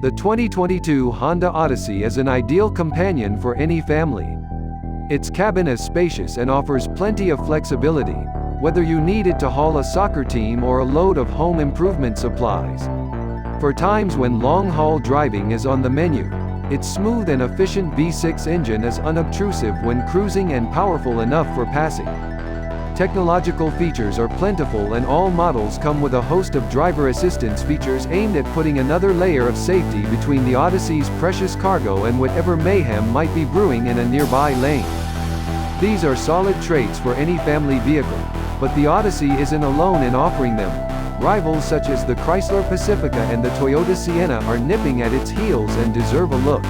The 2022 Honda Odyssey is an ideal companion for any family. Its cabin is spacious and offers plenty of flexibility, whether you need it to haul a soccer team or a load of home improvement supplies. For times when long-haul driving is on the menu, its smooth and efficient V6 engine is unobtrusive when cruising and powerful enough for passing. Technological features are plentiful and all models come with a host of driver assistance features aimed at putting another layer of safety between the Odyssey's precious cargo and whatever mayhem might be brewing in a nearby lane. These are solid traits for any family vehicle, but the Odyssey isn't alone in offering them. Rivals such as the Chrysler Pacifica and the Toyota Sienna are nipping at its heels and deserve a look.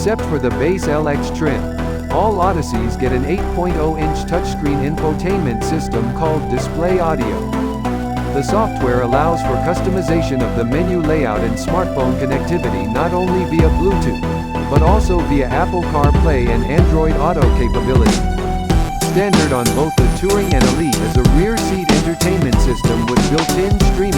Except for the base LX trim, all Odysseys get an 8.0-inch touchscreen infotainment system called Display Audio. The software allows for customization of the menu layout and smartphone connectivity not only via Bluetooth, but also via Apple CarPlay and Android Auto capability. Standard on both the Touring and Elite is a rear seat entertainment system with built-in streaming